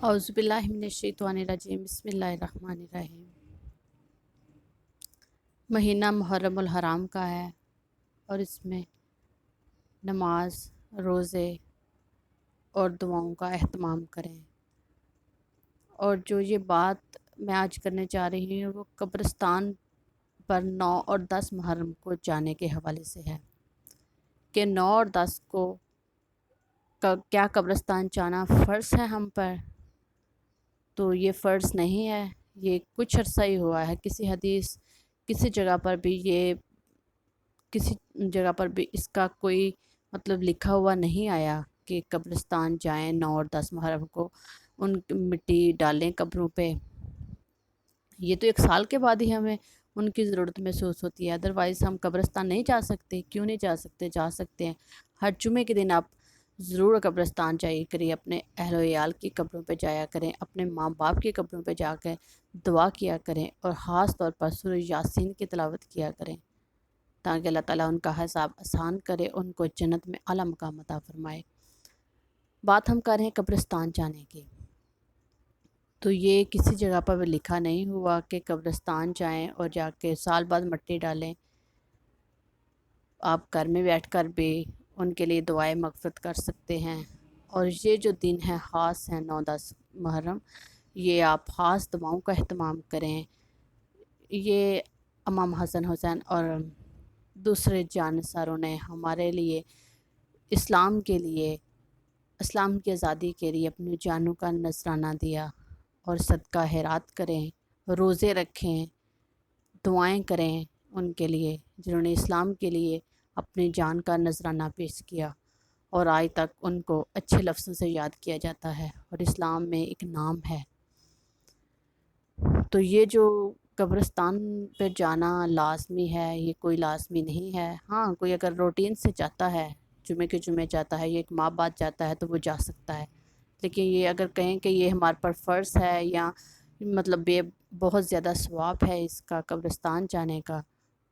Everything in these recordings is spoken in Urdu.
اعوذ باللہ من الشیطان الرجیم بسم اللہ الرحمن الرحیم۔ مہینہ محرم الحرام کا ہے اور اس میں نماز، روزے اور دعاؤں کا اہتمام کریں۔ اور جو یہ بات میں آج کرنے جا رہی ہوں وہ قبرستان پر 9 اور 10 محرم کو جانے کے حوالے سے ہے کہ 9 اور 10 کو کیا قبرستان جانا فرض ہے ہم پر؟ تو یہ فرض نہیں ہے، یہ کچھ عرصہ ہی ہوا ہے۔ کسی جگہ پر بھی اس کا کوئی مطلب لکھا ہوا نہیں آیا کہ قبرستان جائیں 9 اور 10 محرم کو، ان کی مٹی ڈالیں قبروں پہ۔ یہ تو 1 سال کے بعد ہی ہمیں ان کی ضرورت محسوس ہوتی ہے، ادروائز ہم قبرستان نہیں جا سکتے۔ کیوں نہیں جا سکتے؟ جا سکتے ہیں۔ ہر جمعے کے دن آپ ضرور قبرستان جایا کریں، اپنے اہل و عیال کی قبروں پہ جایا کریں، اپنے ماں باپ کی قبروں پہ جا کے دعا کیا کریں، اور خاص طور پر سورہ یاسین کی تلاوت کیا کریں تاکہ اللہ تعالیٰ ان کا حساب آسان کرے، ان کو جنت میں اعلیٰ مقام عطا فرمائے۔ بات ہم کر رہے ہیں قبرستان جانے کی، تو یہ کسی جگہ پر بھی لکھا نہیں ہوا کہ قبرستان جائیں اور جا کے سال بعد مٹی ڈالیں۔ آپ گھر میں بیٹھ کر بھی ان کے لیے دعائیں مغفرت کر سکتے ہیں۔ اور یہ جو دن ہے خاص ہیں 9-10 محرم، یہ آپ خاص دعاؤں کا اہتمام کریں۔ یہ امام حسن حسین اور دوسرے جانثاروں نے ہمارے لیے اسلام کی آزادی کے لیے اپنی جانوں کا نذرانہ دیا، اور صدقہ خیرات کریں، روزے رکھیں، دعائیں کریں ان کے لیے جنہوں نے اسلام کے لیے اپنی جان کا نذرانہ پیش کیا، اور آج تک ان کو اچھے لفظوں سے یاد کیا جاتا ہے اور اسلام میں ایک نام ہے۔ تو یہ جو قبرستان پہ جانا لازمی ہے، یہ کوئی لازمی نہیں ہے۔ ہاں، کوئی اگر روٹین سے جاتا ہے، جمعے کے جمعے جاتا ہے، یہ ایک ماہ بعد جاتا ہے تو وہ جا سکتا ہے، لیکن یہ اگر کہیں کہ یہ ہمارے پر فرض ہے یا مطلب بہت زیادہ ثواب ہے اس کا قبرستان جانے کا،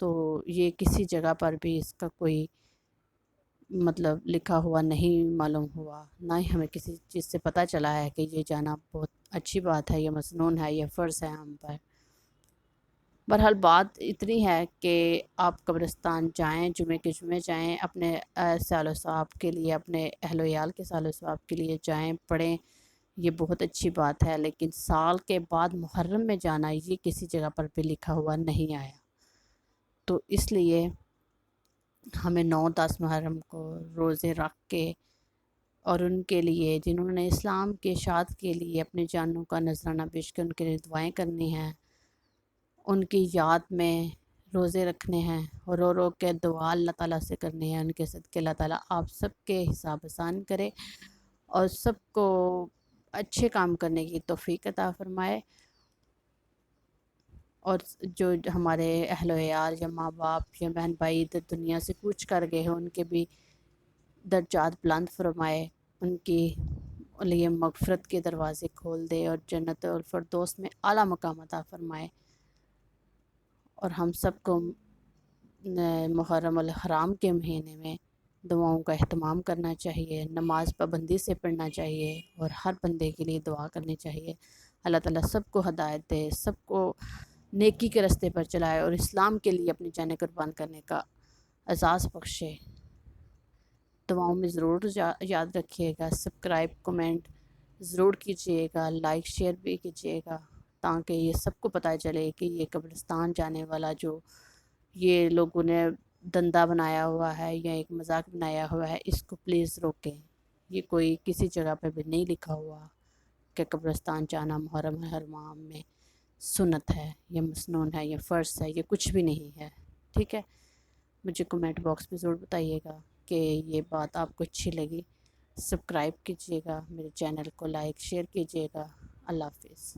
تو یہ کسی جگہ پر بھی اس کا کوئی مطلب لکھا ہوا نہیں معلوم ہوا، نہ ہی ہمیں کسی چیز سے پتہ چلا ہے کہ یہ جانا بہت اچھی بات ہے، یہ مسنون ہے، یہ فرض ہے ہم پر۔ بہرحال بات اتنی ہے کہ آپ قبرستان جائیں، جمعے کے جمعے جائیں، اپنے سال و ثواب کے لیے، اپنے اہل و عیال کے سال و ثواب کے لیے جائیں، پڑھیں، یہ بہت اچھی بات ہے۔ لیکن سال کے بعد محرم میں جانا یہ کسی جگہ پر بھی لکھا ہوا نہیں آیا، تو اس لیے ہمیں 9-10 محرم کو روزے رکھ کے، اور ان کے لیے جنہوں نے اسلام کے اشاعت کے لیے اپنی جانوں کا نذرانہ پیش کر ان کے لیے دعائیں کرنی ہیں، ان کی یاد میں روزے رکھنے ہیں، اور رو رو کے دعا اللہ تعالیٰ سے کرنی ہے۔ ان کے صدقے اللہ تعالیٰ آپ سب کے حساب آسان کرے اور سب کو اچھے کام کرنے کی توفیق عطا فرمائے، اور جو ہمارے اہل و عیال یا ماں باپ یا بہن بھائی دنیا سے کوچ کر گئے ہیں ان کے بھی درجات بلند فرمائے، ان کی لیے مغفرت کے دروازے کھول دے، اور جنت الفردوس میں اعلیٰ مقام عطا فرمائے۔ اور ہم سب کو محرم الحرام کے مہینے میں دعاؤں کا اہتمام کرنا چاہیے، نماز پابندی سے پڑھنا چاہیے، اور ہر بندے کے لیے دعا کرنی چاہیے۔ اللہ تعالیٰ سب کو ہدایت دے، سب کو نیکی کے راستے پر چلائے، اور اسلام کے لیے اپنی جانیں قربان کرنے کا اعزاز بخشے۔ دعاؤں میں ضرور یاد رکھیے گا، سبسکرائب کمنٹ ضرور کیجیے گا، لائک شیئر بھی کیجیے گا، تاکہ یہ سب کو پتہ چلے کہ یہ قبرستان جانے والا جو یہ لوگوں نے دندہ بنایا ہوا ہے یا ایک مذاق بنایا ہوا ہے، اس کو پلیز روکیں۔ یہ کوئی کسی جگہ پہ بھی نہیں لکھا ہوا کہ قبرستان جانا محرم الحرام میں سنت ہے یا مسنون ہے یا فرض ہے، یہ کچھ بھی نہیں ہے، ٹھیک ہے؟ مجھے کمنٹ باکس میں ضرور بتائیے گا کہ یہ بات آپ کو اچھی لگی۔ سبسکرائب کیجیے گا، میرے چینل کو لائک شیئر کیجیے گا۔ اللہ حافظ۔